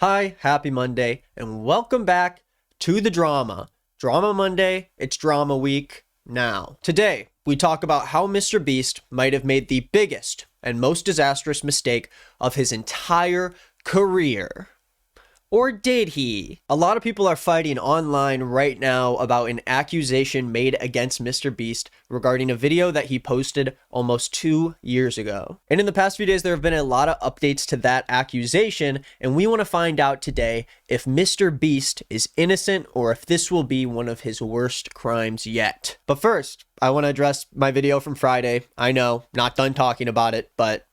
Hi, happy Monday, and welcome back to the drama. Drama Monday, it's drama week now. Today, we talk about how MrBeast might have made the biggest and most disastrous mistake of his entire career. Or did he? A lot of people are fighting online right now about an accusation made against MrBeast regarding a video that he posted almost 2 years ago. And in the past few days, there have been a lot of updates to that accusation, and we want to find out today if MrBeast is innocent or if this will be one of his worst crimes yet. But first, I want to address my video from Friday. I know, not done talking about it, but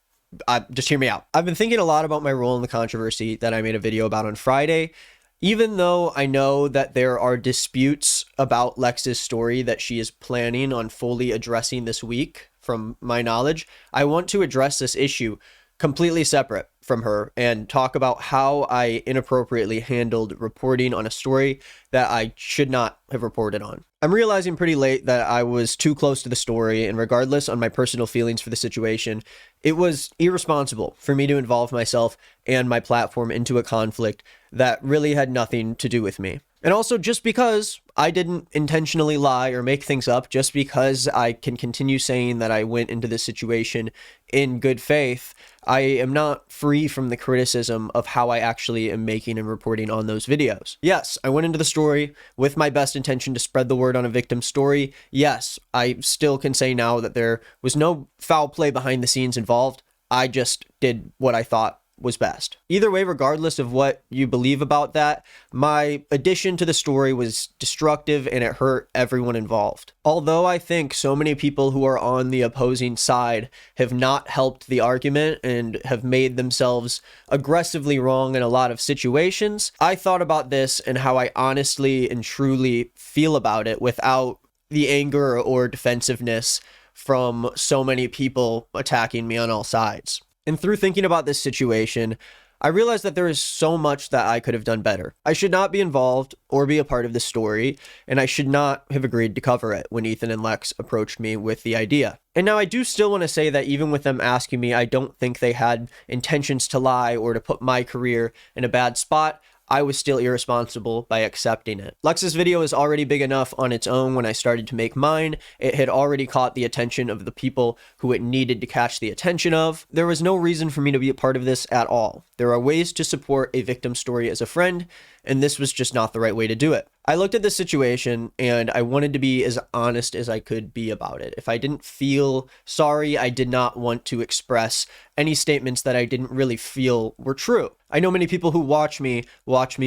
just hear me out. I've been thinking a lot about my role in the controversy that I made a video about on Friday. Even though I know that there are disputes about Lex's story that she is planning on fully addressing this week, from my knowledge, I want to address this issue completely separate from her and talk about how I inappropriately handled reporting on a story that I should not have reported on. I'm realizing pretty late that I was too close to the story, and regardless on my personal feelings for the situation, it was irresponsible for me to involve myself and my platform into a conflict that really had nothing to do with me. And also, just because I didn't intentionally lie or make things up, just because I can continue saying that I went into this situation in good faith, I am not free from the criticism of how I actually am making and reporting on those videos. Yes, I went into the story with my best intention to spread the word on a victim's story. Yes, I still can say now that there was no foul play behind the scenes involved. I just did what I thought was best. Either way, regardless of what you believe about that, my addition to the story was destructive and it hurt everyone involved. Although I think so many people who are on the opposing side have not helped the argument and have made themselves aggressively wrong in a lot of situations, I thought about this and how I honestly and truly feel about it without the anger or defensiveness from so many people attacking me on all sides. And through thinking about this situation, I realized that there is so much that I could have done better. I should not be involved or be a part of this story, and I should not have agreed to cover it when Ethan and Lex approached me with the idea. And now I do still want to say that even with them asking me, I don't think they had intentions to lie or to put my career in a bad spot. I was still irresponsible by accepting it. Lex's video is already big enough on its own when I started to make mine. It had already caught the attention of the people who it needed to catch the attention of. There was no reason for me to be a part of this at all. There are ways to support a victim story as a friend, and this was just not the right way to do it. I looked at this situation and I wanted to be as honest as I could be about it. If I didn't feel sorry, I did not want to express any statements that I didn't really feel were true. I know many people who watch me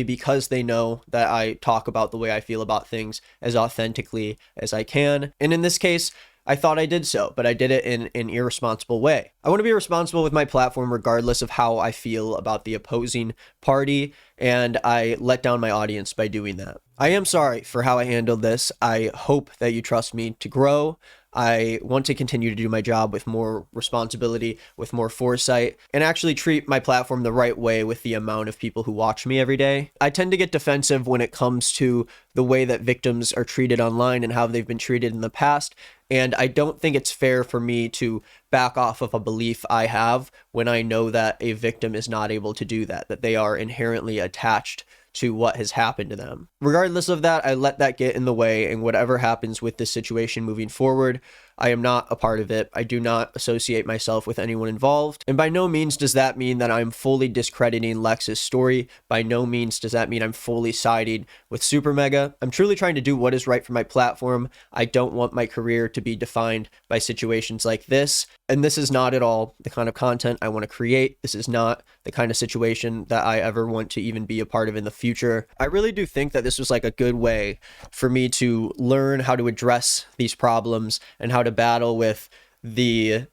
because they know that I talk about the way I feel about things as authentically as I can. And in this case, I thought I did so, but I did it in an irresponsible way. I want to be responsible with my platform regardless of how I feel about the opposing party, and I let down my audience by doing that. I am sorry for how I handled this. I hope that you trust me to grow. I want to continue to do my job with more responsibility, with more foresight, and actually treat my platform the right way with the amount of people who watch me every day. I tend to get defensive when it comes to the way that victims are treated online and how they've been treated in the past. And I don't think it's fair for me to back off of a belief I have when I know that a victim is not able to do that, that they are inherently attached to what has happened to them. Regardless of that, I let that get in the way, and whatever happens with this situation moving forward, I am not a part of it. I do not associate myself with anyone involved. And by no means does that mean that I'm fully discrediting Lex's story. By no means does that mean I'm fully siding with Super Mega. I'm truly trying to do what is right for my platform. I don't want my career to be defined by situations like this. And this is not at all the kind of content I want to create. This is not the kind of situation that I ever want to even be a part of in the future. I really do think that this was like a good way for me to learn how to address these problems and how to battle with the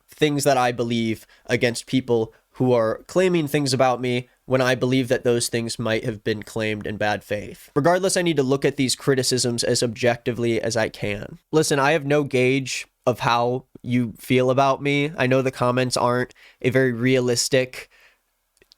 things that I believe against people who are claiming things about me when I believe that those things might have been claimed in bad faith. Regardless, I need to look at these criticisms as objectively as I can. Listen, I have no gauge of how you feel about me. I know the comments aren't a very realistic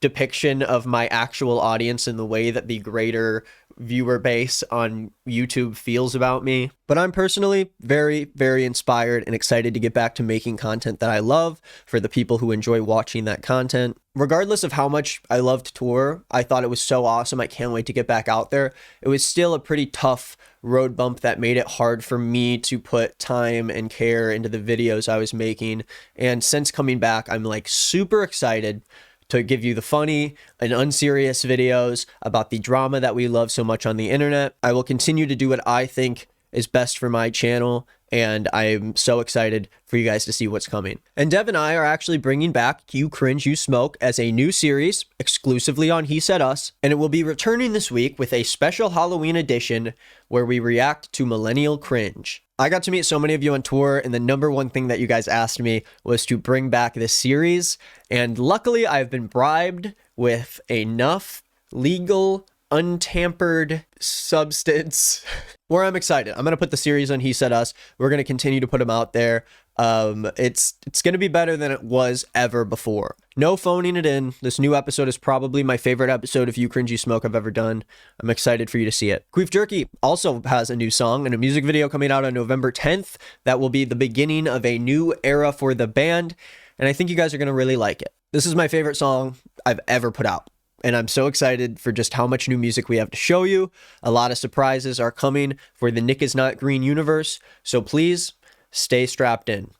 depiction of my actual audience and the way that the greater viewer base on YouTube feels about me. But I'm personally very, very inspired and excited to get back to making content that I love for the people who enjoy watching that content. Regardless of how much I loved tour, I thought it was so awesome. I can't wait to get back out there. It was still a pretty tough road bump that made it hard for me to put time and care into the videos I was making. And since coming back, I'm like super excited to give you the funny and unserious videos about the drama that we love so much on the internet. I will continue to do what I think is best for my channel, and I'm so excited for you guys to see what's coming. And Dev and I are actually bringing back You Cringe, You Smoke as a new series exclusively on He Said Us, and it will be returning this week with a special Halloween edition where we react to millennial cringe. I got to meet so many of you on tour, and the number one thing that you guys asked me was to bring back this series, and luckily I've been bribed with enough legal, untampered substance where I'm excited. I'm going to put the series on He Said Us. We're going to continue to put them out there. It's going to be better than it was ever before. No phoning it in. This new episode is probably my favorite episode of You Cringe, You Smoke I've ever done. I'm excited for you to see it. Queef Jerky also has a new song and a music video coming out on November 10th. That will be the beginning of a new era for the band, and I think you guys are going to really like it. This is my favorite song I've ever put out, and I'm so excited for just how much new music we have to show you. A lot of surprises are coming for the Nick is Not Green universe, so please stay strapped in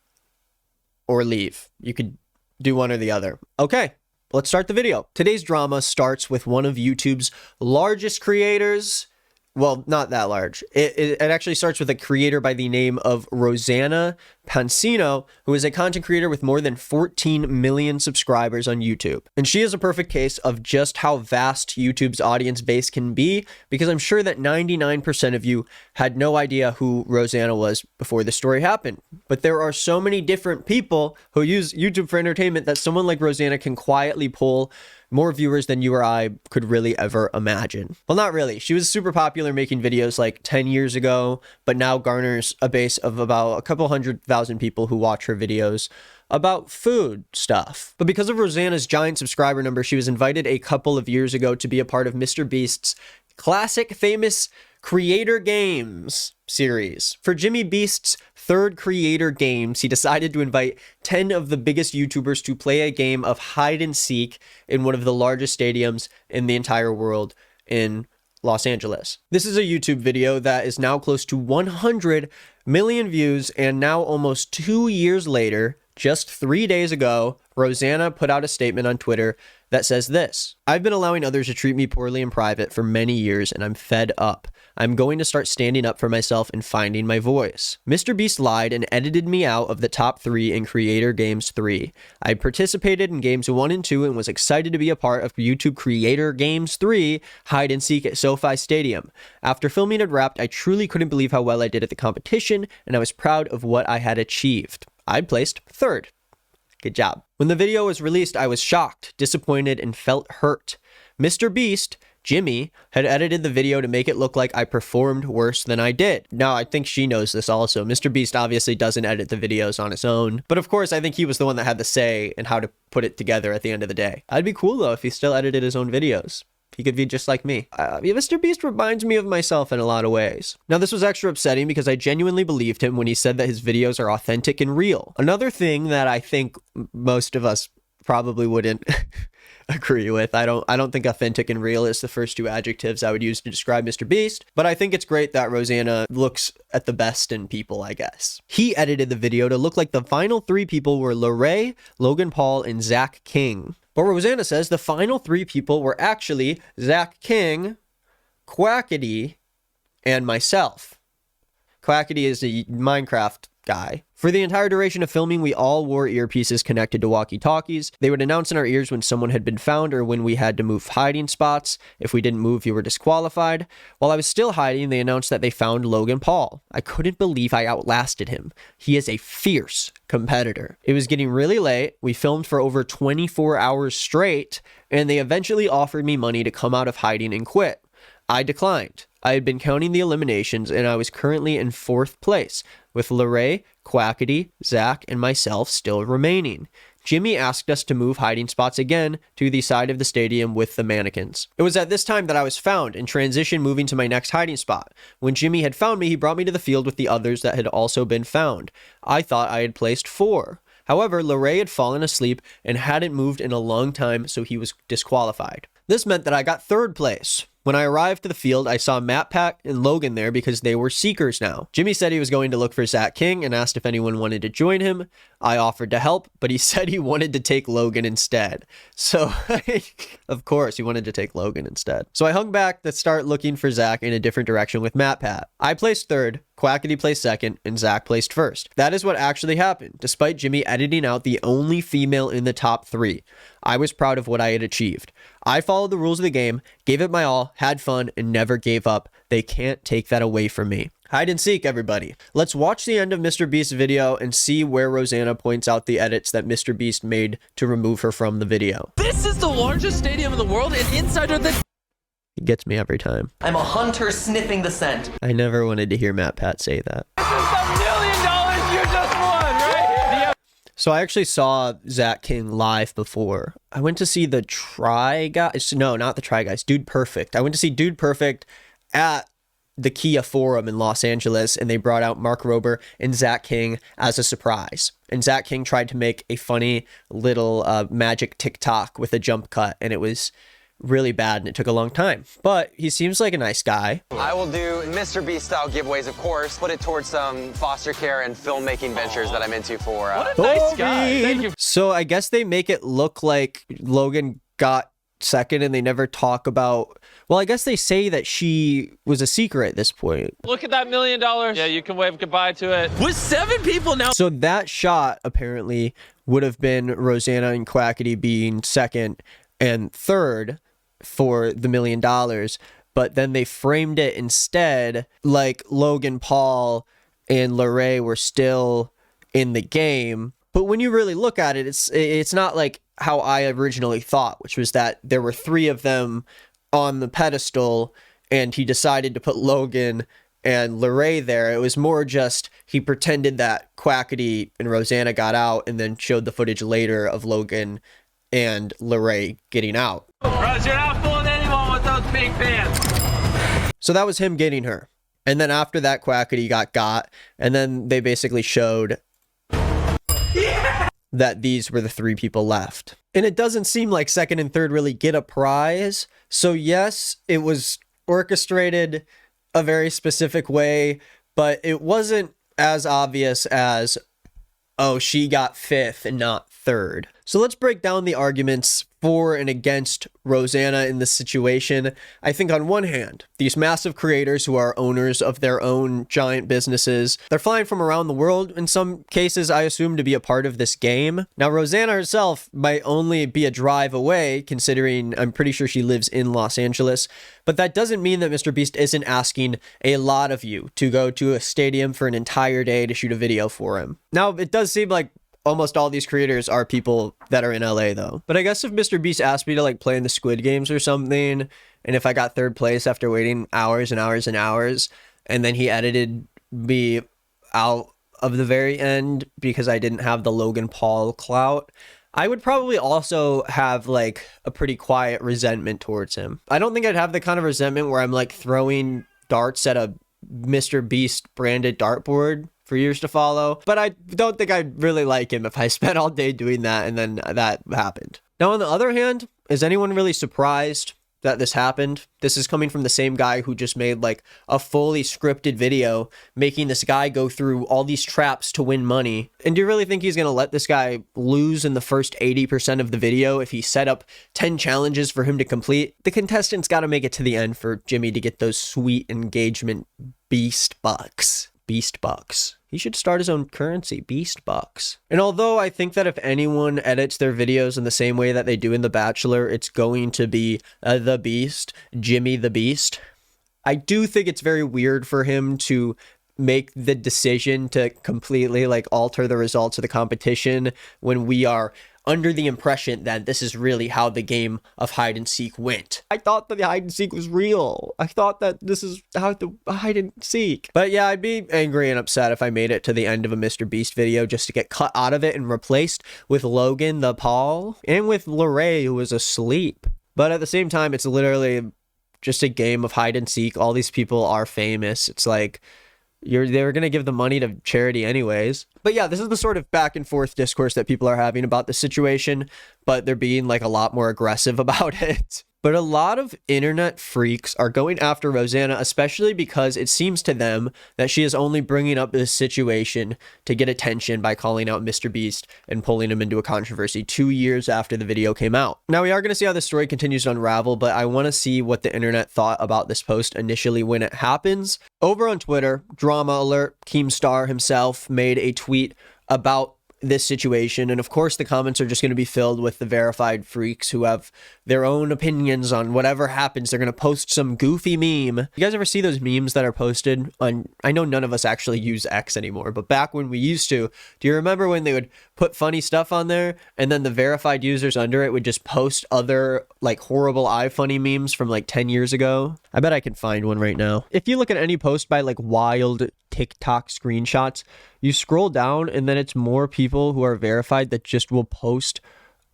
or leave. You could do one or the other. Okay, let's start the video. Today's drama starts with one of YouTube's largest creators. Well, not that large. It actually starts with a creator by the name of Rosanna Pansino, who is a content creator with more than 14 million subscribers on YouTube. And she is a perfect case of just how vast YouTube's audience base can be, because I'm sure that 99% of you had no idea who Rosanna was before the story happened. But there are so many different people who use YouTube for entertainment that someone like Rosanna can quietly pull more viewers than you or I could really ever imagine. Well, not really. She was super popular making videos like 10 years ago, but now garners a base of about a couple 100,000 people who watch her videos about food stuff. But because of Rosanna's giant subscriber number, she was invited a couple of years ago to be a part of MrBeast's classic famous Creator Games series. For Jimmy Beast's third Creator Games, he decided to invite 10 of the biggest YouTubers to play a game of hide and seek in one of the largest stadiums in the entire world in Los Angeles. This is a YouTube video that is now close to 100 million views, and now almost 2 years later, just 3 days ago, Rosanna put out a statement on Twitter that says this: "I've been allowing others to treat me poorly in private for many years, and I'm fed up. I'm going to start standing up for myself and finding my voice. MrBeast lied and edited me out of the top 3 in Creator Games 3. I participated in Games 1 and 2 and was excited to be a part of YouTube Creator Games 3 Hide and Seek at SoFi Stadium. After filming had wrapped, I truly couldn't believe how well I did at the competition, and I was proud of what I had achieved. I placed 3rd. Good job." When the video was released, I was shocked, disappointed, and felt hurt. MrBeast, Jimmy, had edited the video to make it look like I performed worse than I did. Now, I think she knows this also. MrBeast obviously doesn't edit the videos on his own, but of course, I think he was the one that had the say in how to put it together at the end of the day. I'd be cool, though, if he still edited his own videos. He could be just like me. MrBeast reminds me of myself in a lot of ways. Now, this was extra upsetting because I genuinely believed him when he said that his videos are authentic and real. Another thing that I think most of us probably wouldn't agree with. I don't think authentic and real is the first 2 adjectives I would use to describe MrBeast, but I think it's great that Rosanna looks at the best in people, I guess. He edited the video to look like the final 3 people were Lorray, Logan Paul, and Zach King. But Rosanna says the final 3 people were actually Zach King, Quackity, and myself. Quackity is a Minecraft guy. For the entire duration of filming, we all wore earpieces connected to walkie-talkies. They would announce in our ears when someone had been found or when we had to move hiding spots. If we didn't move, you were disqualified. While I was still hiding, they announced that they found Logan Paul. I couldn't believe I outlasted him. He is a fierce competitor. It was getting really late. We filmed for over 24 hours straight, and they eventually offered me money to come out of hiding and quit. I declined. I had been counting the eliminations, and I was currently in 4th place, with Lorray, Quackity, Zach, and myself still remaining. Jimmy asked us to move hiding spots again to the side of the stadium with the mannequins. It was at this time that I was found and transitioned moving to my next hiding spot. When Jimmy had found me, he brought me to the field with the others that had also been found. I thought I had placed 4. However, Larray had fallen asleep and hadn't moved in a long time, so he was disqualified. This meant that I got 3rd place. When I arrived to the field, I saw Matt Pack and Logan there because they were seekers now. Jimmy said he was going to look for Zach King and asked if anyone wanted to join him. I offered to help, but he said he wanted to take Logan instead. So, of course, he wanted to take Logan instead. So I hung back to start looking for Zach in a different direction with Matt Pat. I placed 3rd, Quackity placed 2nd, and Zach placed 1st. That is what actually happened, despite Jimmy editing out the only female in the top 3. I was proud of what I had achieved. I followed the rules of the game, gave it my all, had fun, and never gave up. They can't take that away from me. Hide and seek, everybody. Let's watch the end of MrBeast's video and see where Rosanna points out the edits that MrBeast made to remove her from the video. This is the largest stadium in the world, and inside are the... It gets me every time. I'm a hunter sniffing the scent. I never wanted to hear Matt Pat say that. This is $1 million you just won, right? So I actually saw Zach King live before. I went to see the Try Guys. No, not the Try Guys. Dude Perfect. I went to see Dude Perfect at the Kia Forum in Los Angeles, and they brought out Mark Rober and Zach King as a surprise. And Zach King tried to make a funny little magic TikTok with a jump cut, and it was really bad, and it took a long time. But he seems like a nice guy. I will do MrBeast style giveaways, of course. Put it towards some foster care and filmmaking ventures that I'm into for. What a nice guy. Thank you. So I guess they make it look like Logan got 2nd, and they never talk about... Well, I guess they say that she was a secret at this point. Look at that $1 million. Yeah, you can wave goodbye to it. With 7 people now. So that shot apparently would have been Rosanna and Quackity being 2nd and 3rd for the $1 million, but then they framed it instead like Logan Paul and Larray were still in the game. But when you really look at it, it's not like how I originally thought, which was that there were 3 of them on the pedestal and he decided to put Logan and Larray there. It was more just he pretended that Quackity and Rosanna got out and then showed the footage later of Logan and Larray getting out. Bros, you're not fooling anyone with those big fans. So that was him getting her. And then after that, Quackity got, and then they basically showed that these were the 3 people left. And it doesn't seem like 2nd and 3rd really get a prize. So yes, it was orchestrated a very specific way, but it wasn't as obvious as, oh, she got 5th and not 3rd. So let's break down the arguments for and against Rosanna in this situation. I think on one hand, these massive creators who are owners of their own giant businesses, they're flying from around the world in some cases, I assume, to be a part of this game. Now, Rosanna herself might only be a drive away, considering I'm pretty sure she lives in Los Angeles, but that doesn't mean that MrBeast isn't asking a lot of you to go to a stadium for an entire day to shoot a video for him. Now, it does seem like almost all these creators are people that are in LA though. But I guess if MrBeast asked me to like play in the Squid Games or something, and if I got 3rd place after waiting hours and hours and hours, and then he edited me out of the very end because I didn't have the Logan Paul clout, I would probably also have like a pretty quiet resentment towards him. I don't think I'd have the kind of resentment where I'm like throwing darts at a MrBeast branded dartboard for years to follow, but I don't think I'd really like him if I spent all day doing that and then that happened. Now, on the other hand, is anyone really surprised that this happened? This is coming from the same guy who just made like a fully scripted video making this guy go through all these traps to win money. And do you really think he's going to let this guy lose in the first 80% of the video if he set up 10 challenges for him to complete? The contestants got to make it to the end for Jimmy to get those sweet engagement beast bucks. Beast bucks. He should start his own currency, Beast bucks. And although I think that if anyone edits their videos in the same way that they do in The Bachelor, it's going to be the Beast, Jimmy the Beast, I do think it's very weird for him to make the decision to completely like alter the results of the competition when we are under the impression that this is really how the game of hide and seek went. I thought that the hide and seek was real. I thought that this is how the hide and seek. But yeah, I'd be angry and upset if I made it to the end of a MrBeast video just to get cut out of it and replaced with Logan the Paul and with Lorray, who was asleep. But at the same time, it's literally just a game of hide and seek. All these people are famous. It's like they're going to give the money to charity anyways. But yeah, this is the sort of back and forth discourse that people are having about the situation, but they're being like a lot more aggressive about it. But a lot of internet freaks are going after Rosanna, especially because it seems to them that she is only bringing up this situation to get attention by calling out MrBeast and pulling him into a controversy 2 years after the video came out. Now, we are going to see how this story continues to unravel, but I want to see what the internet thought about this post initially when it happens. Over on Twitter, Drama Alert, Keemstar himself made a tweet about this situation, and of course the comments are just going to be filled with the verified freaks who have their own opinions on whatever happens. They're going to post some goofy meme. You guys ever see those memes that are posted on, I know none of us actually use X anymore, but back when we used to, do you remember when they would put funny stuff on there and then the verified users under it would just post other like horrible iFunny memes from like 10 years ago? I bet I can find one right now. If you look at any post by like wild TikTok screenshots, you scroll down and then it's more people who are verified that just will post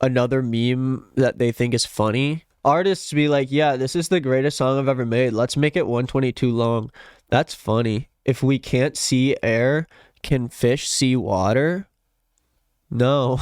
another meme that they think is funny. Artists be like, yeah, this is the greatest song I've ever made. Let's make it 122 long. That's funny. If we can't see air, can fish see water? No.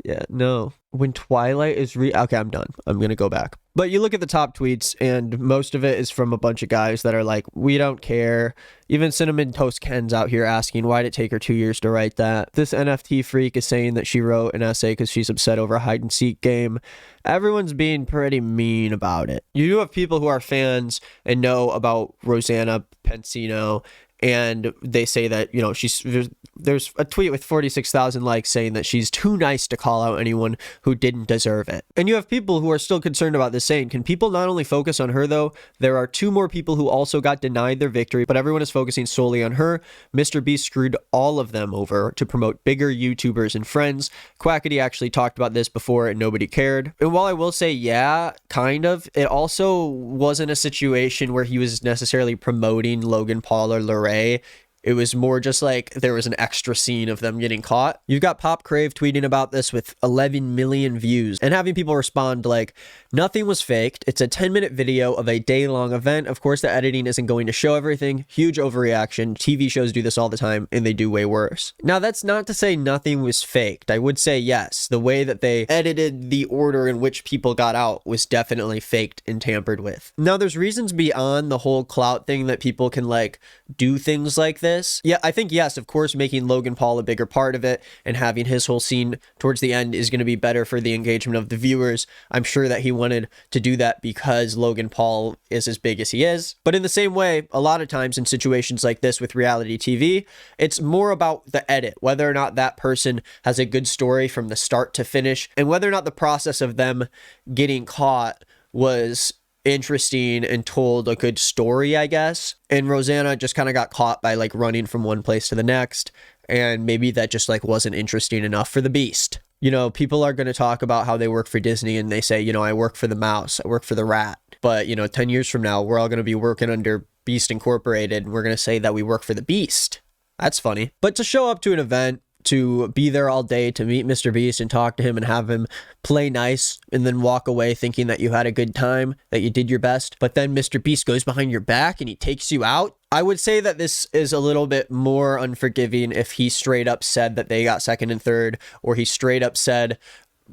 Yeah, no. When Twilight is okay, I'm done. I'm gonna go back. But you look at the top tweets and most of it is from a bunch of guys that are like, we don't care. Even Cinnamon Toast Ken's out here asking, why'd it take her 2 years to write that? This NFT freak is saying that she wrote an essay because she's upset over a hide and seek game. Everyone's being pretty mean about it. You do have people who are fans and know about Rosanna Pansino, and they say that, you know, there's a tweet with 46,000 likes saying that she's too nice to call out anyone who didn't deserve it. And you have people who are still concerned about this saying, can people not only focus on her though? There are 2 more people who also got denied their victory, but everyone is focusing solely on her. MrBeast screwed all of them over to promote bigger YouTubers and friends. Quackity actually talked about this before and nobody cared. And while I will say, yeah, kind of, it also wasn't a situation where he was necessarily promoting Logan Paul or Lorray. It was more just like there was an extra scene of them getting caught. You've got Pop Crave tweeting about this with 11 million views and having people respond like, nothing was faked. It's a 10-minute video of a day-long event. Of course, the editing isn't going to show everything. Huge overreaction. TV shows do this all the time and they do way worse. Now, that's not to say nothing was faked. I would say yes. The way that they edited the order in which people got out was definitely faked and tampered with. Now, there's reasons beyond the whole clout thing that people can like do things like this. Yeah, I think, yes, of course, making Logan Paul a bigger part of it and having his whole scene towards the end is going to be better for the engagement of the viewers. I'm sure that he wanted to do that because Logan Paul is as big as he is. But in the same way, a lot of times in situations like this with reality TV, it's more about the edit, whether or not that person has a good story from the start to finish, and whether or not the process of them getting caught was interesting and told a good story, I guess. And Rosanna just kind of got caught by like running from one place to the next, and maybe that just like wasn't interesting enough for the Beast. You know, people are going to talk about how they work for Disney and they say, you know, I work for the mouse, I work for the rat. But, you know, 10 years from now, we're all going to be working under Beast Incorporated and we're going to say that we work for the Beast. That's funny. But to show up to an event, to be there all day, to meet MrBeast and talk to him and have him play nice and then walk away thinking that you had a good time, that you did your best, but then MrBeast goes behind your back and he takes you out. I would say that this is a little bit more unforgiving if he straight up said that they got second and third, or he straight up said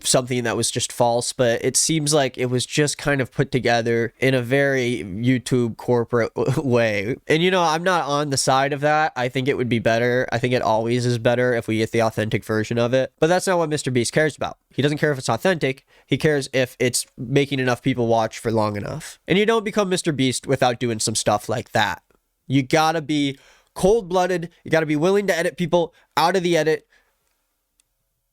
something that was just false, but it seems like it was just kind of put together in a very YouTube corporate way. And you know, I'm not on the side of that. I think it would be better. I think it always is better if we get the authentic version of it. But that's not what MrBeast cares about. He doesn't care if it's authentic. He cares if it's making enough people watch for long enough. And you don't become MrBeast without doing some stuff like that. You gotta be cold-blooded. You gotta be willing to edit people out of the edit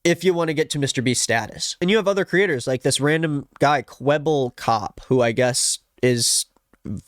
if you want to get to MrBeast status. And you have other creators like this random guy, Quebble Cop, who I guess is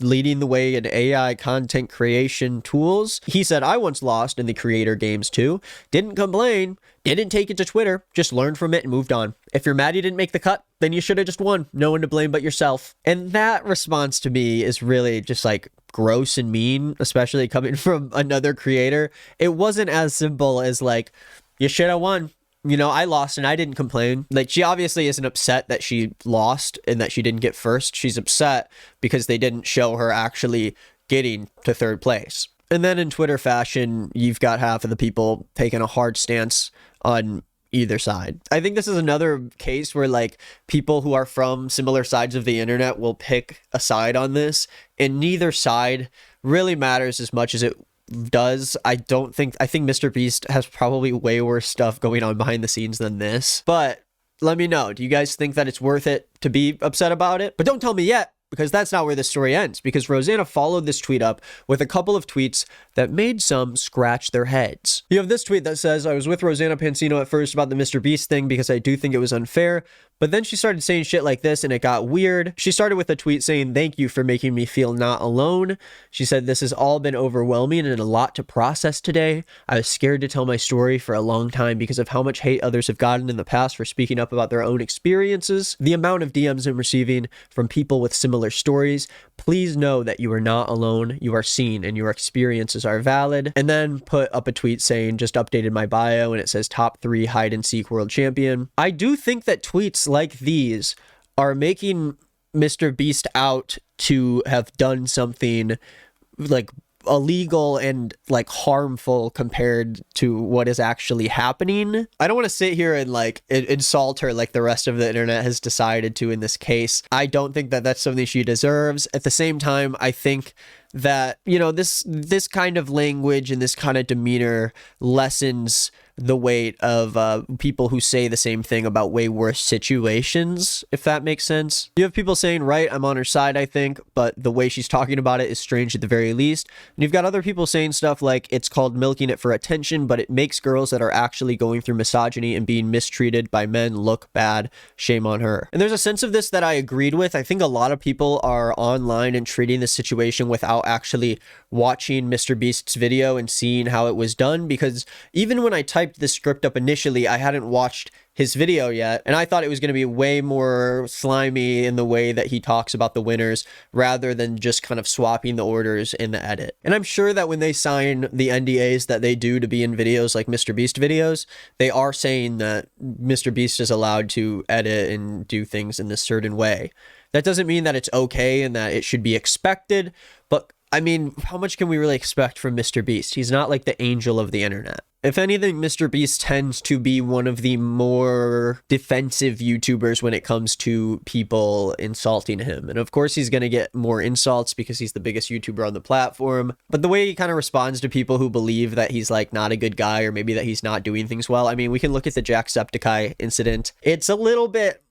leading the way in AI content creation tools. He said, I once lost in the creator games too. Didn't complain, didn't take it to Twitter, just learned from it and moved on. If you're mad you didn't make the cut, then you should have just won. No one to blame but yourself. And that response to me is really just like gross and mean, especially coming from another creator. It wasn't as simple as like, you should have won. You know, I lost and I didn't complain. Like, she obviously isn't upset that she lost and that she didn't get first. She's upset because they didn't show her actually getting to third place. And then in Twitter fashion, you've got half of the people taking a hard stance on either side. I think this is another case where like people who are from similar sides of the internet will pick a side on this, and neither side really matters as much as it does. I think MrBeast has probably way worse stuff going on behind the scenes than this. But let me know, do you guys think that it's worth it to be upset about it? But don't tell me yet, because that's not where the story ends, because Rosanna followed this tweet up with a couple of tweets that made some scratch their heads. You have this tweet that says, I was with Rosanna Pansino at first about the MrBeast thing because I do think it was unfair, but then she started saying shit like this and it got weird. She started with a tweet saying, thank you for making me feel not alone. She said, this has all been overwhelming and a lot to process today. I was scared to tell my story for a long time because of how much hate others have gotten in the past for speaking up about their own experiences. The amount of DMs I'm receiving from people with similar stories. Please know that you are not alone. You are seen and your experiences are valid. And then put up a tweet saying, just updated my bio, and it says top 3 hide and seek world champion. I do think that tweets like these are making MrBeast out to have done something like illegal and like harmful compared to what is actually happening. I don't want to sit here and like insult her like the rest of the internet has decided to in this case. I don't think that that's something she deserves. At the same time, I think that, you know, this kind of language and this kind of demeanor lessens the weight of people who say the same thing about way worse situations, if that makes sense. You have people saying, right, I'm on her side, I think, but the way she's talking about it is strange at the very least. And you've got other people saying stuff like, it's called milking it for attention, but it makes girls that are actually going through misogyny and being mistreated by men look bad. Shame on her. And there's a sense of this that I agreed with. I think a lot of people are online and treating this situation without actually watching MrBeast's video and seeing how it was done, because even when I typed this script up initially, I hadn't watched his video yet, and I thought it was going to be way more slimy in the way that he talks about the winners rather than just kind of swapping the orders in the edit. And I'm sure that when they sign the NDAs that they do to be in videos like MrBeast videos, they are saying that MrBeast is allowed to edit and do things in this certain way. That doesn't mean that it's okay and that it should be expected, but I mean, how much can we really expect from MrBeast? He's not like the angel of the internet. If anything, MrBeast tends to be one of the more defensive YouTubers when it comes to people insulting him. And of course, he's going to get more insults because he's the biggest YouTuber on the platform. But the way he kind of responds to people who believe that he's like not a good guy or maybe that he's not doing things well. I mean, we can look at the Jacksepticeye incident. It's a little bit...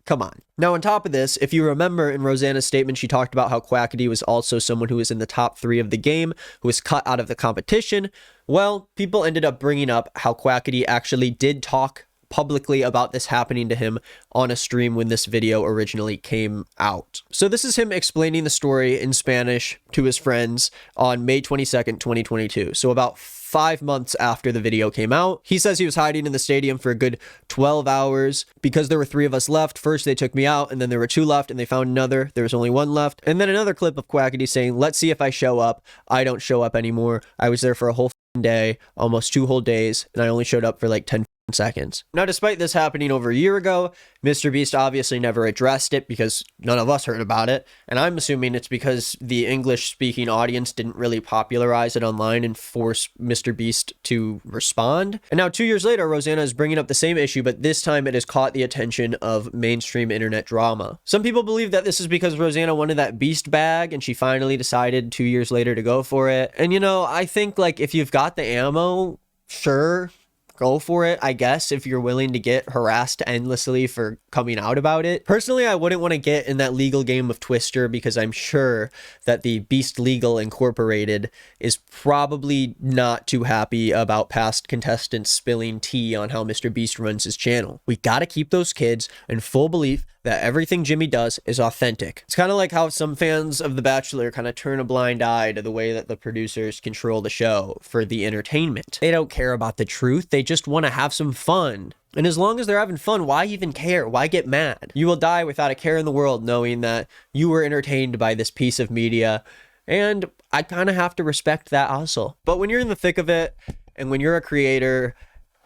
Come on. Now, on top of this, if you remember in Rosanna's statement, she talked about how Quackity was also someone who was in the top 3 of the game, who was cut out of the competition. Well, people ended up bringing up how Quackity actually did talk publicly about this happening to him on a stream when this video originally came out. So this is him explaining the story in Spanish to his friends on May 22nd, 2022. So about 5 months after the video came out. He says he was hiding in the stadium for a good 12 hours because there were 3 of us left. First, they took me out, and then there were 2 left, and they found another. There was only 1 left. And then another clip of Quackity saying, let's see if I show up. I don't show up anymore. I was there for a whole day, almost 2 whole days, and I only showed up for like 10 seconds. Now, despite this happening over a year ago, MrBeast obviously never addressed it because none of us heard about it, and I'm assuming it's because the English-speaking audience didn't really popularize it online and force MrBeast to respond. And now 2 years later, Rosanna is bringing up the same issue, but this time it has caught the attention of mainstream internet drama. Some people believe that this is because Rosanna wanted that Beast bag and she finally decided 2 years later to go for it. And you know, I think like if you've got the ammo, sure, go for it, I guess, if you're willing to get harassed endlessly for coming out about it. Personally, I wouldn't want to get in that legal game of Twister because I'm sure that the Beast Legal Incorporated is probably not too happy about past contestants spilling tea on how MrBeast runs his channel. We gotta keep those kids in full belief that everything Jimmy does is authentic. It's kind of like how some fans of The Bachelor kind of turn a blind eye to the way that the producers control the show for the entertainment. They don't care about the truth. They just want to have some fun. And as long as they're having fun, why even care? Why get mad? You will die without a care in the world knowing that you were entertained by this piece of media. And I kind of have to respect that hustle. But when you're in the thick of it, and when you're a creator,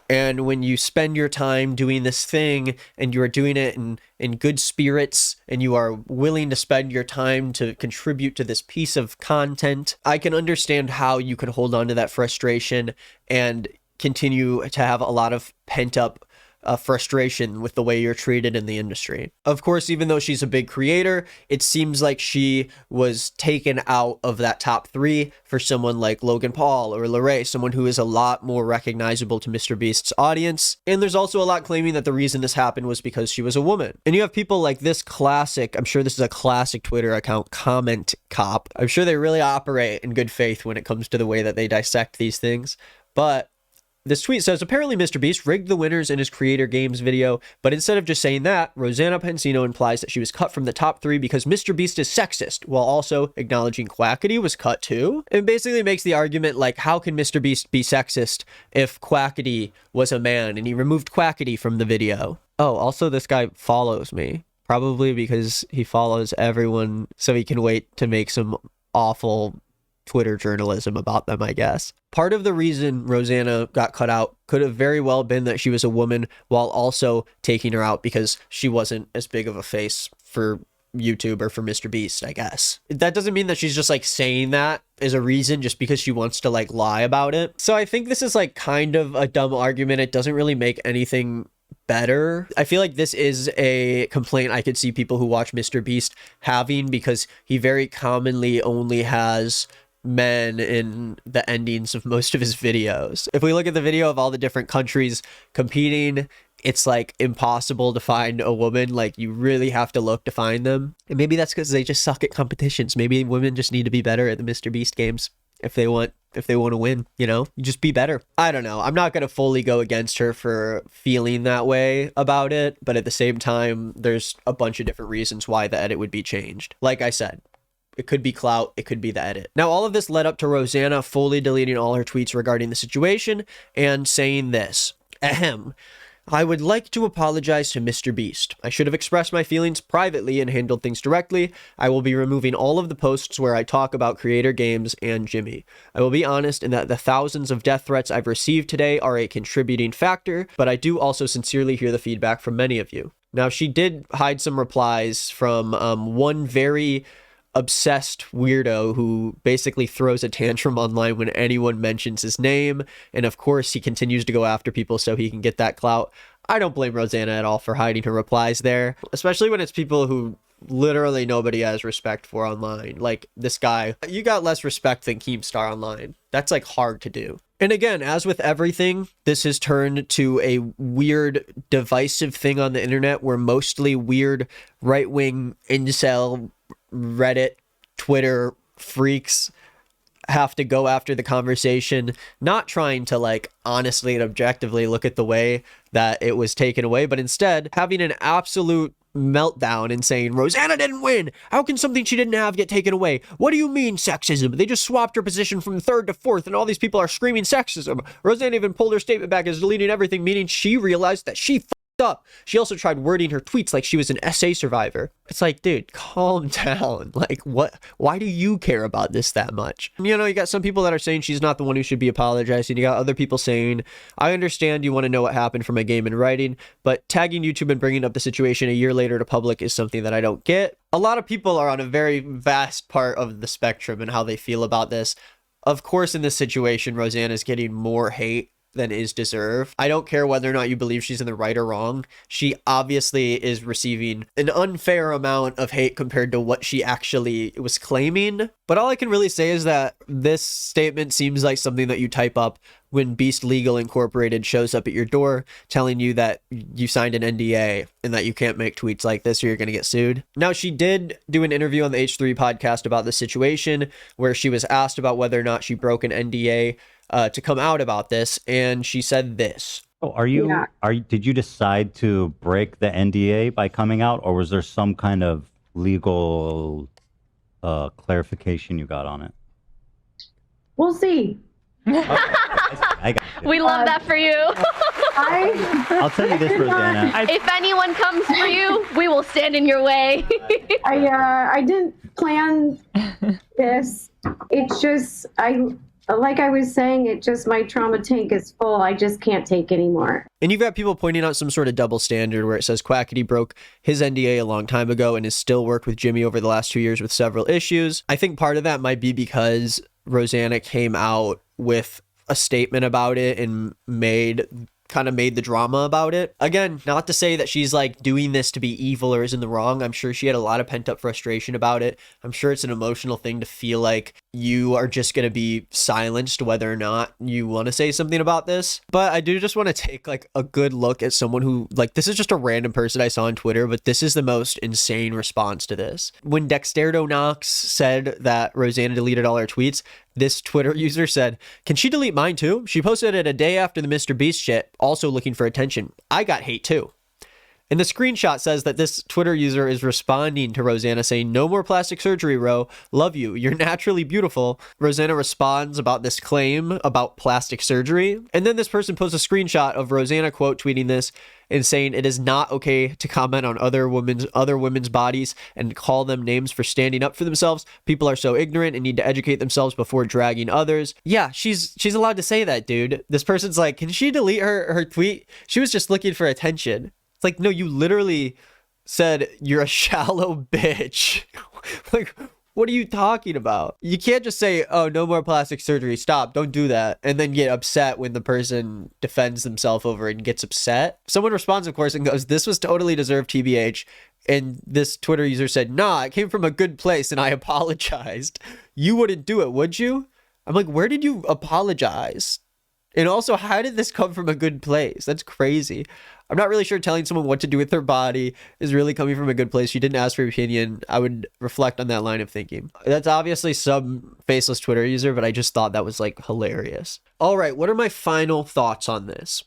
and when you spend your time doing this thing and you are doing it in good spirits and you are willing to spend your time to contribute to this piece of content, I can understand how you can hold on to that frustration and continue to have a lot of pent up frustration with the way you're treated in the industry. Of course, even though she's a big creator, it seems like she was taken out of that top 3 for someone like Logan Paul or Larray, someone who is a lot more recognizable to MrBeast's audience. And there's also a lot claiming that the reason this happened was because she was a woman. And you have people like this classic, I'm sure this is a classic Twitter account, Comment Cop. I'm sure they really operate in good faith when it comes to the way that they dissect these things. But this tweet says, apparently MrBeast rigged the winners in his Creator Games video, but instead of just saying that, Rosanna Pansino implies that she was cut from the top 3 because MrBeast is sexist, while also acknowledging Quackity was cut too. It basically makes the argument like, how can MrBeast be sexist if Quackity was a man and he removed Quackity from the video? Oh, also this guy follows me, probably because he follows everyone so he can wait to make some awful Twitter journalism about them, I guess. Part of the reason Rosanna got cut out could have very well been that she was a woman, while also taking her out because she wasn't as big of a face for YouTube or for MrBeast, I guess. That doesn't mean that she's just like saying that as a reason just because she wants to like lie about it. So I think this is like kind of a dumb argument. It doesn't really make anything better. I feel like this is a complaint I could see people who watch MrBeast having, because he very commonly only has men in the endings of most of his videos. If we look at the video of all the different countries competing, it's like impossible to find a woman. Like, you really have to look to find them. And maybe that's because they just suck at competitions. Maybe women just need to be better at the MrBeast games if they want to win, you know? You just be better. I don't know. I'm not going to fully go against her for feeling that way about it, but at the same time, there's a bunch of different reasons why the edit would be changed. Like I said, it could be clout. It could be the edit. Now, all of this led up to Rosanna fully deleting all her tweets regarding the situation and saying this. Ahem. I would like to apologize to MrBeast. I should have expressed my feelings privately and handled things directly. I will be removing all of the posts where I talk about Creator Games and Jimmy. I will be honest in that the thousands of death threats I've received today are a contributing factor, but I do also sincerely hear the feedback from many of you. Now, she did hide some replies from one very obsessed weirdo who basically throws a tantrum online when anyone mentions his name, and of course he continues to go after people so he can get that clout. I don't blame Rosanna at all for hiding her replies there, especially when it's people who literally nobody has respect for online. Like this guy, you got less respect than Keemstar online. That's like hard to do. And again, as with everything, this has turned to a weird, divisive thing on the internet where mostly weird right-wing incel Reddit, Twitter freaks have to go after the conversation, not trying to like honestly and objectively look at the way that it was taken away, but instead having an absolute meltdown and saying, Rosanna didn't win. How can something she didn't have get taken away? What do you mean sexism? They just swapped her position from 3rd to 4th and all these people are screaming sexism. Rosanna even pulled her statement back as deleting everything, meaning she realized that she up. She also tried wording her tweets like she was an SA survivor. It's like, dude, calm down. Like, what? Why do you care about this that much? You know, you got some people that are saying she's not the one who should be apologizing. You got other people saying, I understand you want to know what happened from my game and writing, but tagging YouTube and bringing up the situation a year later to public is something that I don't get. A lot of people are on a very vast part of the spectrum and how they feel about this. Of course, in this situation, Rosanna's getting more hate than is deserved. I don't care whether or not you believe she's in the right or wrong. She obviously is receiving an unfair amount of hate compared to what she actually was claiming. But all I can really say is that this statement seems like something that you type up when Beast Legal Incorporated shows up at your door telling you that you signed an NDA and that you can't make tweets like this or you're going to get sued. Now, she did do an interview on the H3 podcast about the situation where she was asked about whether or not she broke an NDA to come out about this, and she said this. Oh, did you decide to break the NDA by coming out, or was there some kind of legal clarification you got on it? We'll see. Okay, I got it. We love that for you. I'll tell you this, Rosanna. If anyone comes for you, we will stand in your way. I didn't plan this. It's just, like I was saying, my trauma tank is full. I just can't take anymore. And you've got people pointing out some sort of double standard where it says Quackity broke his NDA a long time ago and has still worked with Jimmy over the last 2 years with several issues. I think part of that might be because Rosanna came out with a statement about it and made the drama about it. Again, not to say that she's like doing this to be evil or is in the wrong. I'm sure she had a lot of pent up frustration about it. I'm sure it's an emotional thing to feel like you are just going to be silenced whether or not you want to say something about this. But I do just want to take like a good look at someone who, like, this is just a random person I saw on Twitter, but this is the most insane response to this. When Dexterdo Knox said that Rosanna deleted all her tweets, this Twitter user said, "Can she delete mine too? She posted it a day after the MrBeast shit, also looking for attention. I got hate too." And the screenshot says that this Twitter user is responding to Rosanna saying, "No more plastic surgery, Ro. Love you. You're naturally beautiful." Rosanna responds about this claim about plastic surgery. And then this person posts a screenshot of Rosanna quote tweeting this and saying it is not okay to comment on other women's bodies and call them names for standing up for themselves. People are so ignorant and need to educate themselves before dragging others. Yeah, she's allowed to say that, dude. This person's like, can she delete her tweet? She was just looking for attention. It's like, no, you literally said you're a shallow bitch. Like, what are you talking about? You can't just say, oh, no more plastic surgery, stop, don't do that, and then get upset when the person defends themselves over it and gets upset. Someone responds, of course, and goes, "This was totally deserved, TBH." And this Twitter user said, "Nah, it came from a good place and I apologized." You wouldn't do it, would you? I'm like, where did you apologize? And also, how did this come from a good place? That's crazy. I'm not really sure telling someone what to do with their body is really coming from a good place. You didn't ask for your opinion. I would reflect on that line of thinking. That's obviously some faceless Twitter user, but I just thought that was like hilarious. All right, what are my final thoughts on this?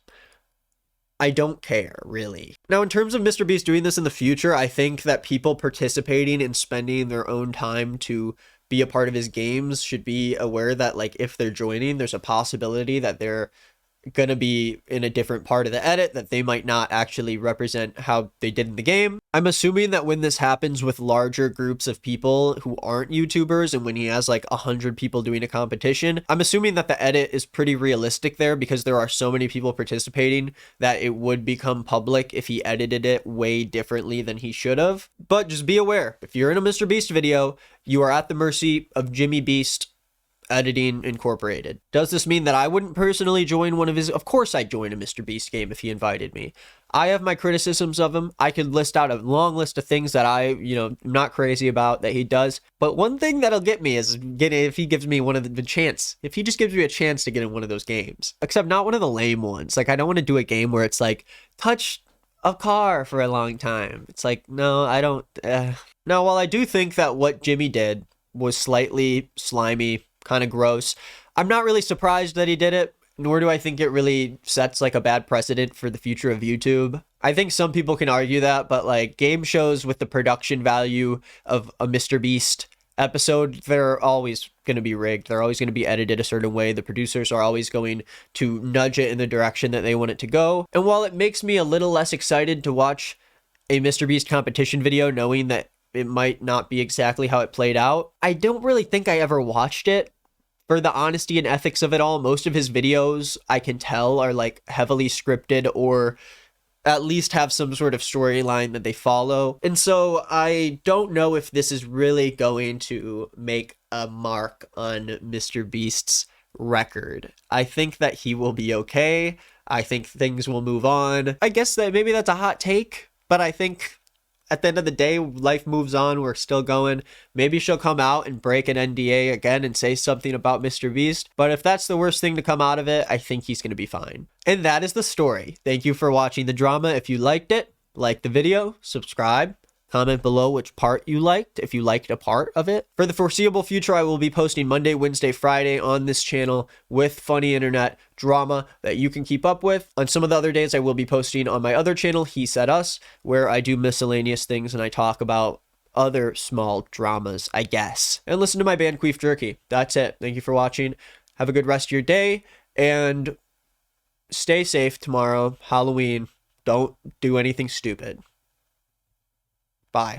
I don't care, really. Now, in terms of MrBeast doing this in the future, I think that people participating and spending their own time to be a part of his games should be aware that, like, if they're joining, there's a possibility that they're gonna be in a different part of the edit, that they might not actually represent how they did in the game. I'm assuming that when this happens with larger groups of people who aren't YouTubers, and when he has like 100 people doing a competition, I'm assuming that the edit is pretty realistic there, because there are so many people participating that it would become public if he edited it way differently than he should have. But just be aware, if you're in a MrBeast video, you are at the mercy of Jimmy Beast Editing Incorporated. Does this mean that I wouldn't personally join one of his? Of course I'd join a MrBeast game if he invited me. I have my criticisms of him. I could list out a long list of things that I'm not crazy about that he does. But one thing that'll get me is if he gives me one of the chance. If he just gives me a chance to get in one of those games. Except not one of the lame ones. Like, I don't want to do a game where it's like, touch a car for a long time. It's like, no, I don't. Now, while I do think that what Jimmy did was slightly slimy, kind of gross, I'm not really surprised that he did it, nor do I think it really sets like a bad precedent for the future of YouTube. I think some people can argue that, but like game shows with the production value of a MrBeast episode, they're always going to be rigged. They're always going to be edited a certain way. The producers are always going to nudge it in the direction that they want it to go. And while it makes me a little less excited to watch a MrBeast competition video knowing that it might not be exactly how it played out, I don't really think I ever watched it for the honesty and ethics of it all. Most of his videos, I can tell, are like heavily scripted or at least have some sort of storyline that they follow. And so I don't know if this is really going to make a mark on MrBeast's record. I think that he will be okay. I think things will move on. I guess that maybe that's a hot take, but I think at the end of the day, life moves on. We're still going. Maybe she'll come out and break an NDA again and say something about MrBeast. But if that's the worst thing to come out of it, I think he's going to be fine. And that is the story. Thank you for watching the drama. If you liked it, like the video, subscribe, Comment below which part you liked, if you liked a part of it. For the foreseeable future, I will be posting Monday, Wednesday, Friday on this channel with funny internet drama that you can keep up with. On some of the other days, I will be posting on my other channel, He Said Us, where I do miscellaneous things and I talk about other small dramas, I guess. And listen to my band Queef Jerky. That's it. Thank you for watching. Have a good rest of your day and stay safe tomorrow, Halloween. Don't do anything stupid. Bye.